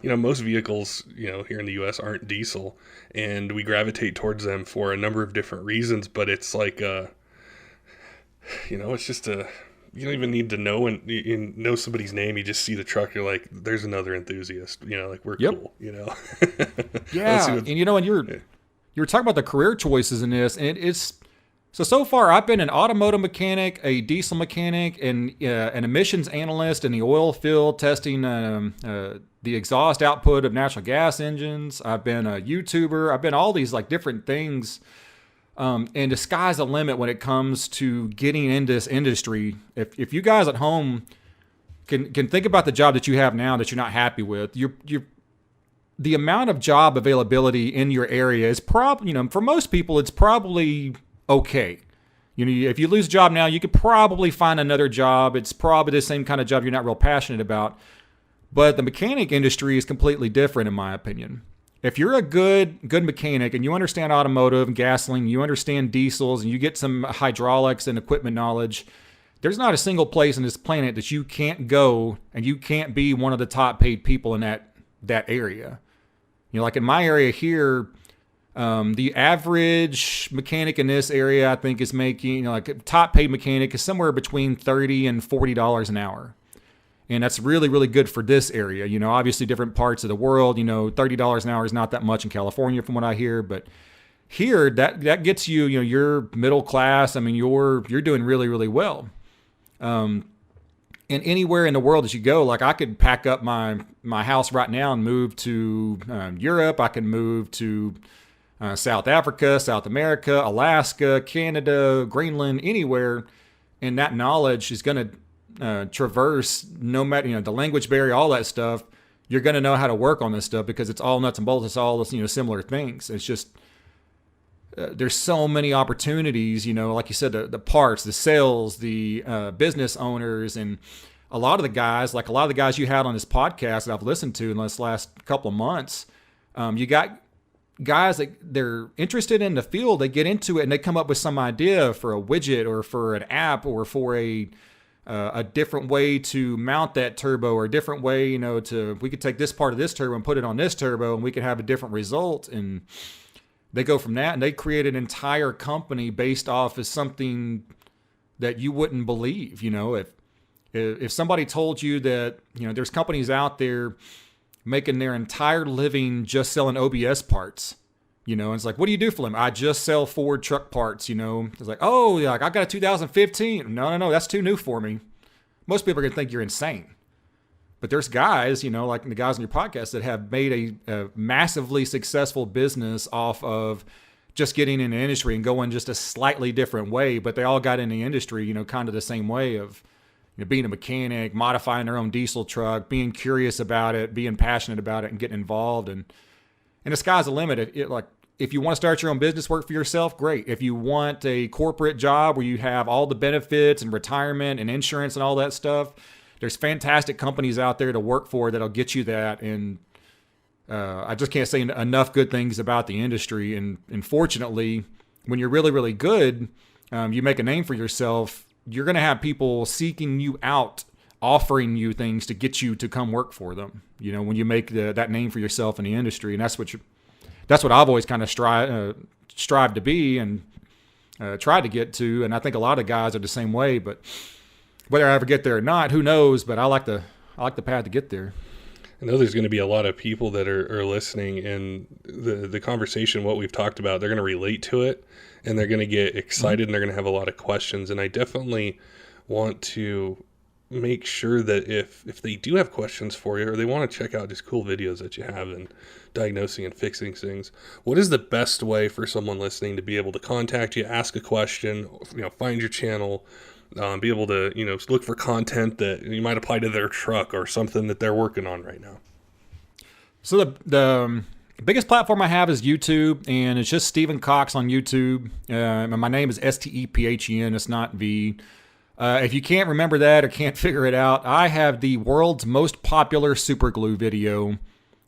you know, most vehicles, you know, here in the U.S. aren't diesel, and we gravitate towards them for a number of different reasons. But it's like, you know, it's just you don't even need to know and know somebody's name. You just see the truck, you're like, there's another Enthusiast. You know, like we're cool. You know. Yeah, and you know, and you were talking about the career choices in this, and it's so far I've been an automotive mechanic, a diesel mechanic, and an emissions analyst in the oil field testing the exhaust output of natural gas engines. I've been a YouTuber. I've been all these like different things. And the sky's the limit when it comes to getting into this industry. If you guys at home can think about the job that you have now that you're not happy with, the amount of job availability in your area is probably, you know, for most people, it's probably okay. You know, if you lose a job now, you could probably find another job. It's probably the same kind of job you're not real passionate about. But the mechanic industry is completely different, in my opinion. If you're a good mechanic and you understand automotive and gasoline, you understand diesels, and you get some hydraulics and equipment knowledge, there's not a single place on this planet that you can't go and you can't be one of the top paid people in that area. You know, like in my area here, the average mechanic in this area, I think, is making, you know, like a top paid mechanic is somewhere between $30 and $40 an hour. And that's really, really good for this area. You know, obviously different parts of the world, you know, $30 an hour is not that much in California from what I hear. But here, that gets you, you know, you're middle class. I mean, you're doing really, really well. And anywhere in the world that you go, like I could pack up my house right now and move to Europe. I can move to South Africa, South America, Alaska, Canada, Greenland, anywhere. And that knowledge is going to traverse no matter, you know, the language barrier, all that stuff. You're going to know how to work on this stuff because it's all nuts and bolts. It's all, you know, similar things. It's just there's so many opportunities, you know, like you said, the parts, the sales, the business owners, and a lot of the guys you had on this podcast that I've listened to in this last couple of months. You got guys that they're interested in the field. They get into it and they come up with some idea for a widget or for an app or for a different way to mount that turbo, or a different way, you know, we could take this part of this turbo and put it on this turbo and we could have a different result. And they go from that and they create an entire company based off of something that you wouldn't believe. You know, if somebody told you that, you know, there's companies out there making their entire living just selling OBS parts, you know, and it's like, what do you do for them? I just sell Ford truck parts, you know. It's like, oh, yeah, like I got a 2015. No, that's too new for me. Most people are going to think you're insane. But there's guys, you know, like the guys on your podcast that have made a massively successful business off of just getting in the industry and going just a slightly different way. But they all got in the industry, you know, kind of the same way of, you know, being a mechanic, modifying their own diesel truck, being curious about it, being passionate about it, and getting involved. And the sky's the limit. If you want to start your own business, work for yourself, great. If you want a corporate job where you have all the benefits and retirement and insurance and all that stuff, there's fantastic companies out there to work for that'll get you that. And I just can't say enough good things about the industry. And fortunately, when you're really, really good, you make a name for yourself, you're going to have people seeking you out, offering you things to get you to come work for them. You know, when you make that name for yourself in the industry, and that's what I've always kind of strive to be and tried to get to. And I think a lot of guys are the same way, but whether I ever get there or not, who knows? But I like the path to get there. I know there's going to be a lot of people that are listening, and the conversation, what we've talked about, they're going to relate to it, and they're going to get excited, and they're going to have a lot of questions. And I definitely want to make sure that if they do have questions for you, or they want to check out just cool videos that you have in diagnosing and fixing things, what is the best way for someone listening to be able to contact you, ask a question, find your channel, be able to, look for content that you might apply to their truck or something that they're working on right now? So the biggest platform I have is YouTube, and it's just Stephen Cox on YouTube. And my name is Stephen. It's not V. If you can't remember that or can't figure it out, I have the world's most popular super glue video.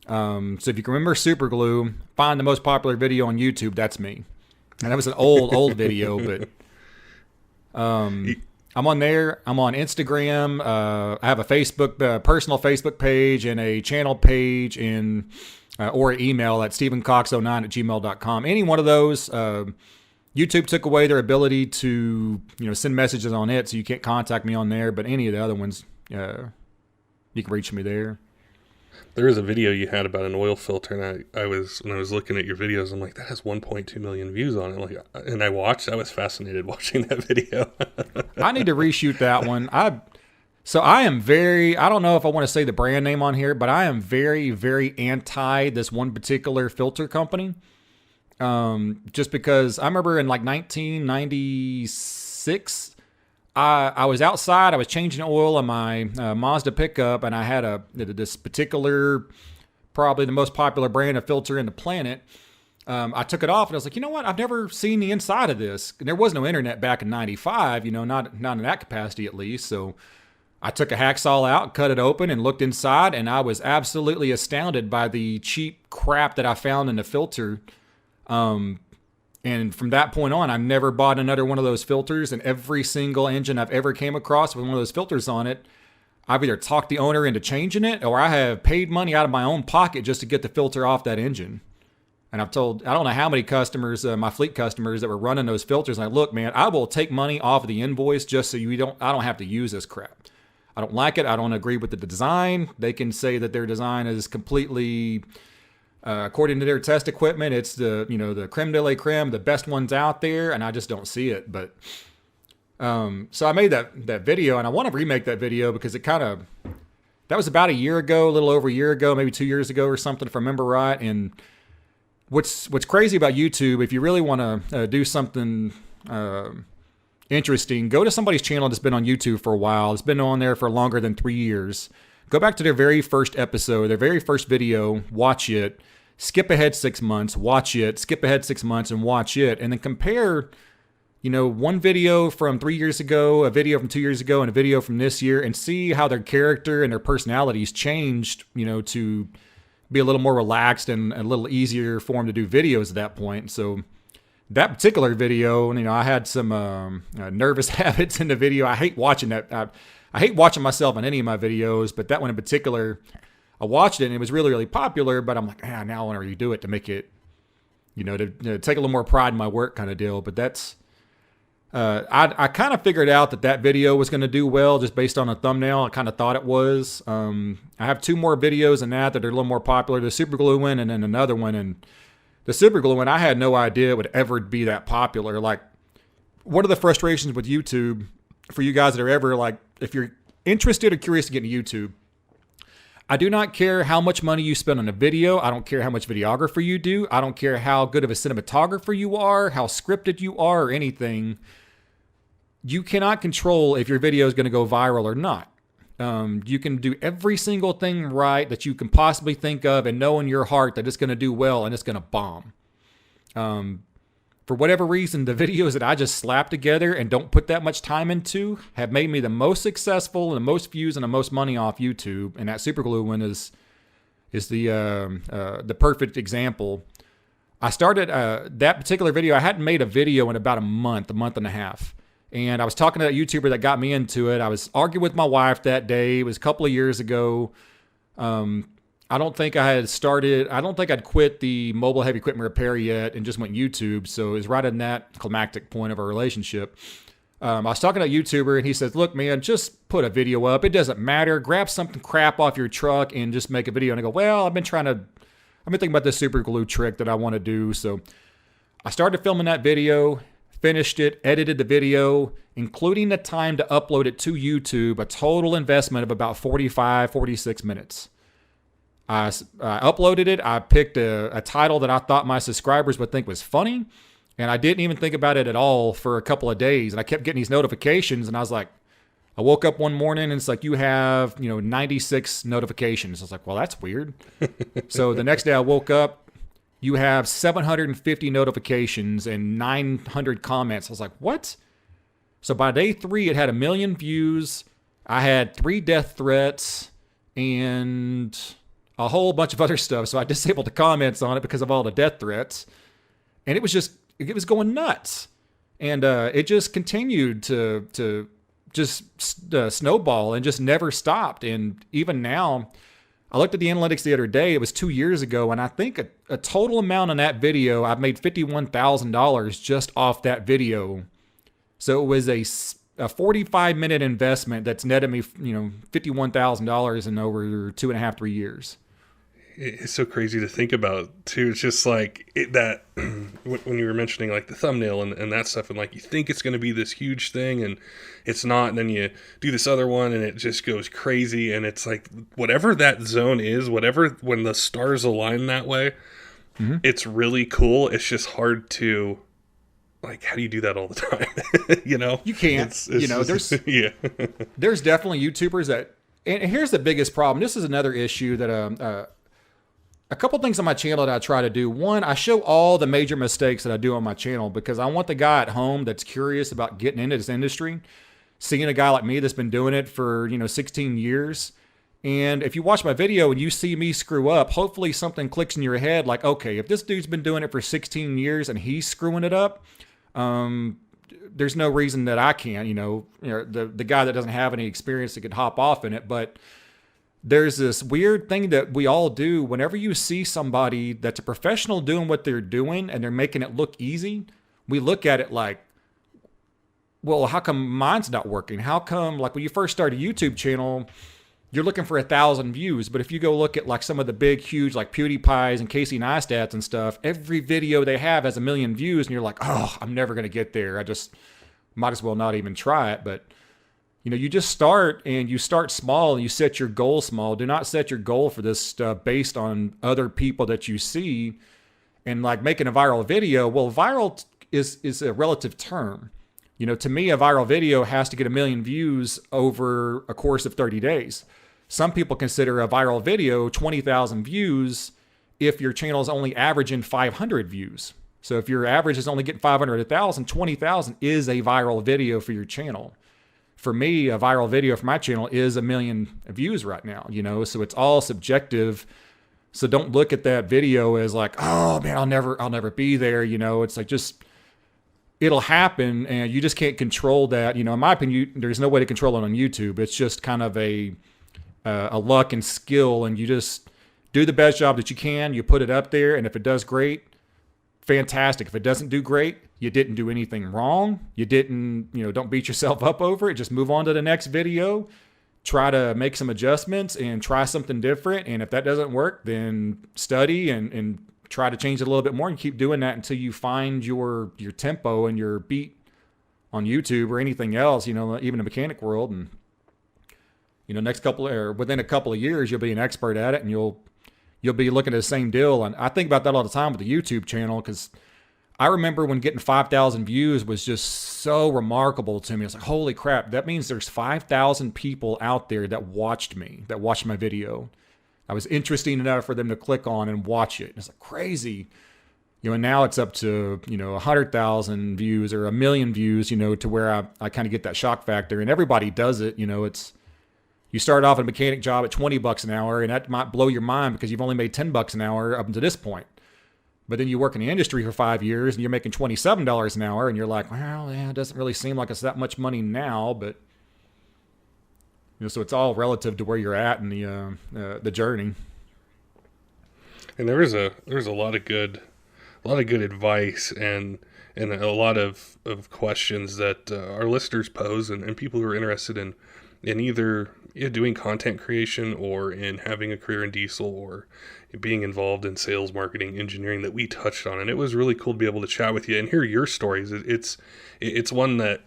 So if you can remember super glue, find the most popular video on YouTube. That's me. And that was an old video, but I'm on there. I'm on Instagram. I have a Facebook, personal Facebook page, and a channel page, and or email at stephencox09@gmail.com. Any one of those. YouTube took away their ability to send messages on it, so you can't contact me on there. But any of the other ones, you can reach me there. There was a video you had about an oil filter, and I was when I was looking at your videos, I'm like, that has 1.2 million views on it. And I was fascinated watching that video. I need to reshoot that one. I am very, I don't know if I want to say the brand name on here, but I am very, very anti this one particular filter company. Just because I remember in like 1996, I was outside, I was changing oil on my Mazda pickup, and I had this particular, probably the most popular brand of filter in the planet. I took it off, and I was like, you know what? I've never seen the inside of this. And there was no internet back in 95, not in that capacity at least. So I took a hacksaw out, cut it open, and looked inside, and I was absolutely astounded by the cheap crap that I found in the filter. And from that point on, I've never bought another one of those filters, and every single engine I've ever came across with one of those filters on it, I've either talked the owner into changing it, or I have paid money out of my own pocket just to get the filter off that engine. And I've told, I don't know how many customers, my fleet customers that were running those filters, and look, man, I will take money off of the invoice just so I don't have to use this crap. I don't like it. I don't agree with the design. They can say that their design is completely, according to their test equipment, it's the creme de la creme, the best ones out there, and I just don't see it. But so I made that video, and I want to remake that video because that was about a year ago, a little over a year ago, maybe 2 years ago or something, if I remember right. And what's crazy about YouTube, if you really want to do something interesting, go to somebody's channel that's been on YouTube for a while. It's been on there for longer than 3 years. Go back to their very first episode, their very first video, watch it, skip ahead 6 months, watch it, skip ahead 6 months, and watch it, and then compare, one video from 3 years ago, a video from 2 years ago, and a video from this year, and see how their character and their personalities changed, to be a little more relaxed and a little easier for them to do videos at that point. So that particular video, I had some nervous habits in the video. I hate watching that. I hate watching myself on any of my videos, but that one in particular, I watched it and it was really, really popular, but I'm like, now I want to redo it to make it, to take a little more pride in my work kind of deal. But that's, I kind of figured out that video was going to do well just based on a thumbnail. I kind of thought it was. I have 2 more videos in that are a little more popular, the super glue one and then another one. And the super glue one, I had no idea it would ever be that popular. Like, one of the frustrations with YouTube for you guys that are ever like, if you're interested or curious to get into YouTube, I do not care how much money you spend on a video. I don't care how much videographer you do. I don't care how good of a cinematographer you are, how scripted you are, or anything. You cannot control if your video is going to go viral or not. You can do every single thing right that you can possibly think of and know in your heart that it's going to do well and it's going to bomb. for whatever reason, the videos that I just slap together and don't put that much time into have made me the most successful and the most views and the most money off YouTube. And that super glue one is the perfect example. I started that particular video. I hadn't made a video in about a month and a half. And I was talking to that YouTuber that got me into it. I was arguing with my wife that day. It was a couple of years ago. I don't think I'd quit the mobile heavy equipment repair yet and just went YouTube. So it was right in that climactic point of our relationship. I was talking to a YouTuber and he says, look, man, just put a video up. It doesn't matter. Grab something crap off your truck and just make a video. And I go, well, I've been thinking about this super glue trick that I want to do. So I started filming that video, finished it, edited the video, including the time to upload it to YouTube, a total investment of about 46 minutes. I uploaded it. I picked a title that I thought my subscribers would think was funny. And I didn't even think about it at all for a couple of days. And I kept getting these notifications. And I was like, I woke up one morning and it's like, you have, 96 notifications. I was like, well, that's weird. So the next day I woke up, you have 750 notifications and 900 comments. I was like, what? So by day 3, it had 1 million views. I had 3 death threats and a whole bunch of other stuff. So I disabled the comments on it because of all the death threats. And it was going nuts. And it just continued to snowball and just never stopped. And even now, I looked at the analytics the other day. It was 2 years ago. And I think a total amount on that video, I've made $51,000 just off that video. So it was a 45-minute investment that's netted me, $51,000 in over 2.5, 3 years. It's so crazy to think about too. It's just like that when you were mentioning like the thumbnail and that stuff, and like you think it's going to be this huge thing and it's not, and then you do this other one and it just goes crazy. And it's like whatever that zone is, when the stars align that way, it's really cool. It's just hard to, like, how do you do that all the time? You can't. There's definitely YouTubers that, and here's the biggest problem. This is another issue that a couple things on my channel that I try to do. One, I show all the major mistakes that I do on my channel because I want the guy at home that's curious about getting into this industry, seeing a guy like me that's been doing it for 16 years. And if you watch my video and you see me screw up, hopefully something clicks in your head like, okay, if this dude's been doing it for 16 years and he's screwing it up, there's no reason that I can't, the guy that doesn't have any experience that could hop off in it. But there's this weird thing that we all do whenever you see somebody that's a professional doing what they're doing and they're making it look easy. We look at it like, well, how come mine's not working? How come, like, when you first start a YouTube channel, you're looking for 1,000 views. But if you go look at like some of the big, huge, like PewDiePie's and Casey Neistats and stuff, every video they have has 1 million views. And you're like, oh, I'm never going to get there. I just might as well not even try it. But, you just start and you start small and you set your goal small. Do not set your goal for this stuff based on other people that you see and like making a viral video. Well, viral is a relative term. To me, a viral video has to get 1 million views over a course of 30 days. Some people consider a viral video 20,000 views if your channel is only averaging 500 views. So if your average is only getting 500, 1,000, 20,000 is a viral video for your channel. For me, a viral video for my channel is 1 million views right now, so it's all subjective. So don't look at that video as like, oh man, I'll never be there. It's like, it'll happen and you just can't control that. In my opinion, there's no way to control it on YouTube. It's just kind of a luck and skill, and you just do the best job that you can. You put it up there, and if it does great, fantastic. If it doesn't do great, you didn't do anything wrong. You didn't, don't beat yourself up over it. Just move on to the next video. Try to make some adjustments and try something different. And if that doesn't work, then study and try to change it a little bit more, and keep doing that until you find your tempo and your beat on YouTube or anything else, even the mechanic world. And, within a couple of years, you'll be an expert at it, and you'll be looking at the same deal. And I think about that all the time with the YouTube channel, because I remember when getting 5,000 views was just so remarkable to me. It's like, holy crap, that means there's 5,000 people out there that watched my video. I was interesting enough for them to click on and watch it. It's like crazy. and now it's up to, 100,000 views or 1 million views, to where I kind of get that shock factor, and everybody does it. You start off at a mechanic job at $20 an hour, and that might blow your mind because you've only made $10 an hour up until this point. But then you work in the industry for 5 years and you're making $27 an hour, and you're like, well, yeah, it doesn't really seem like it's that much money now, but so it's all relative to where you're at in the journey. And there's a lot of good advice and a lot of questions that our listeners pose and people who are interested in either doing content creation or in having a career in diesel or being involved in sales, marketing, engineering that we touched on. And it was really cool to be able to chat with you and hear your stories. It's one that,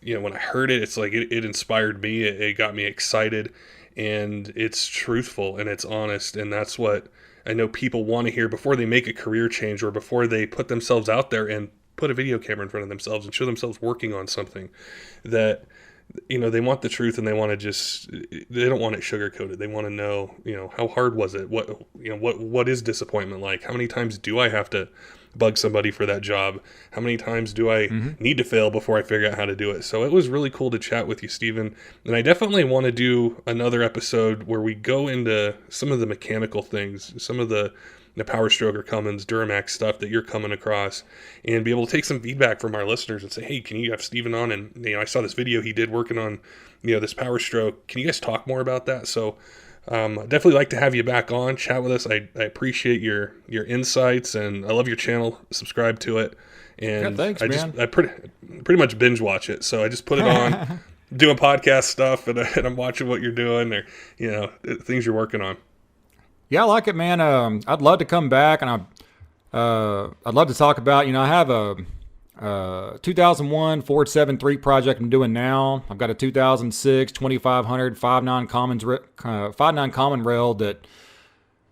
when I heard it, it's like it inspired me. It got me excited, and it's truthful and it's honest. And that's what I know people want to hear before they make a career change or before they put themselves out there and put a video camera in front of themselves and show themselves working on something. That they want the truth, and they want to they don't want it sugar coated. They want to know, how hard was it? What is disappointment like? How many times do I have to bug somebody for that job? How many times do I need to fail before I figure out how to do it? So it was really cool to chat with you, Stephen. And I definitely want to do another episode where we go into some of the mechanical things, some of the Power Stroke or Cummins, Duramax stuff that you're coming across, and be able to take some feedback from our listeners and say, hey, can you have Stephen on? And, I saw this video he did working on, this Power Stroke. Can you guys talk more about that? So I'd definitely like to have you back on, chat with us. I appreciate your insights, and I love your channel. Subscribe to it. And thanks, man. I pretty much binge watch it. So I just put it on, doing podcast stuff, and I'm watching what you're doing or, things you're working on. Yeah, I like it, man. I'd love to come back, and I'd love to talk about, I have a 2001 Ford 7.3 project I'm doing now. I've got a 2006 2500 5.9 common rail that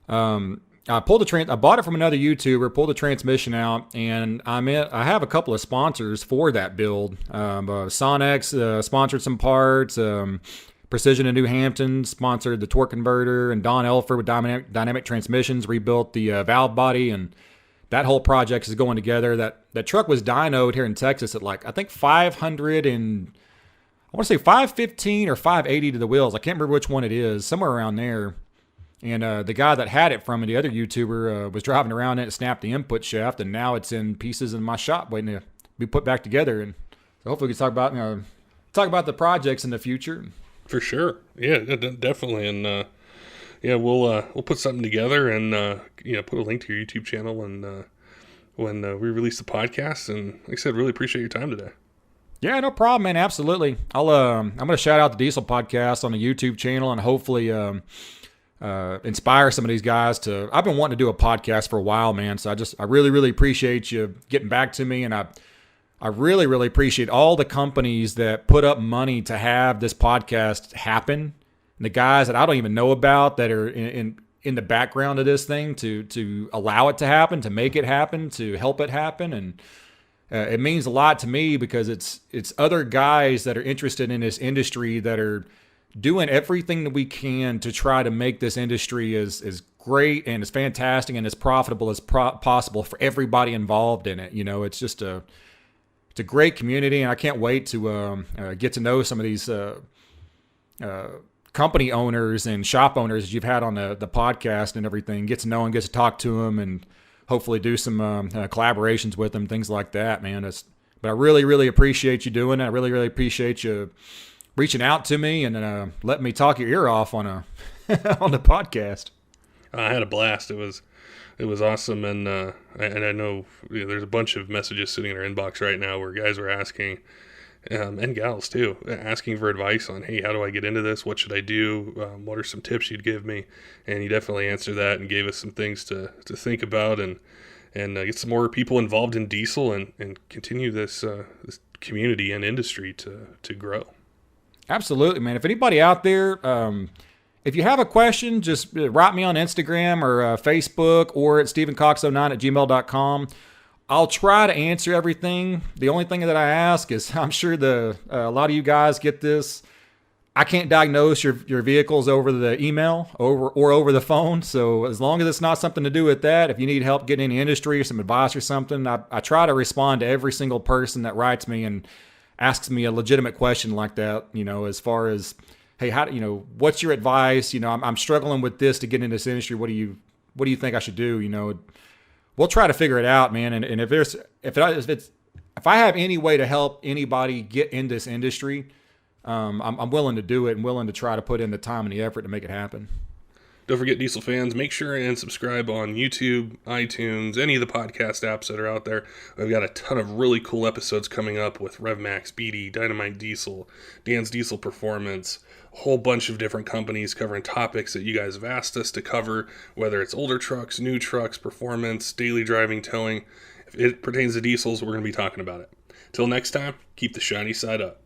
I bought it from another YouTuber, pulled the transmission out, and I have a couple of sponsors for that build. Sonex sponsored some parts. Precision in New Hampton sponsored the torque converter, and Don Elfer with dynamic transmissions rebuilt the valve body, and that whole project is going together. That truck was dynoed here in Texas at I think 500 and I want to say 515 or 580 to the wheels. I can't remember which one it is, somewhere around there. And the guy that had it from me, the other YouTuber, was driving around it and snapped the input shaft, and now it's in pieces in my shop waiting to be put back together. And so hopefully we can talk about the projects in the future. For sure. Yeah, definitely. And we'll put something together and put a link to your YouTube channel and when we release the podcast. And like I said, really appreciate your time today. Yeah, no problem, man. Absolutely. I'm going to shout out the Diesel Podcast on the YouTube channel and hopefully inspire some of these guys to. I've been wanting to do a podcast for a while, man. So I really, really appreciate you getting back to me, and I really, really appreciate all the companies that put up money to have this podcast happen. And the guys that I don't even know about that are in the background of this thing to allow it to happen, to make it happen, to help it happen. And it means a lot to me because it's other guys that are interested in this industry that are doing everything that we can to try to make this industry as great and as fantastic and as profitable as possible for everybody involved in it. It's just it's a great community, and I can't wait to get to know some of these company owners and shop owners that you've had on the podcast and everything. Get to know them, get to talk to them, and hopefully do some collaborations with them, things like that, man. But I really, really appreciate you doing it. I really, really appreciate you reaching out to me and letting me talk your ear off on on the podcast. I had a blast. It was awesome, and I know there's a bunch of messages sitting in our inbox right now where guys are asking, and gals too, asking for advice on, hey, how do I get into this? What should I do? What are some tips you'd give me? And he definitely answered that and gave us some things to think about and get some more people involved in diesel and continue this community and industry to grow. Absolutely, man. If anybody out there, if you have a question, just write me on Instagram or Facebook or at stephencox09@gmail.com. I'll try to answer everything. The only thing that I ask is, I'm sure a lot of you guys get this. I can't diagnose your vehicles over the email or over the phone. So as long as it's not something to do with that, if you need help getting in the industry or some advice or something, I try to respond to every single person that writes me and asks me a legitimate question like that, as far as, hey, what's your advice? I'm struggling with this to get in this industry. What do you think I should do? We'll try to figure it out, man. And if I have any way to help anybody get in this industry, I'm willing to do it and willing to try to put in the time and the effort to make it happen. Don't forget, Diesel fans, make sure and subscribe on YouTube, iTunes, any of the podcast apps that are out there. We've got a ton of really cool episodes coming up with RevMax, BD, Dynomite Diesel, Dan's Diesel Performance, a whole bunch of different companies covering topics that you guys have asked us to cover, whether it's older trucks, new trucks, performance, daily driving, towing. If it pertains to diesels, we're going to be talking about it. Till next time, keep the shiny side up.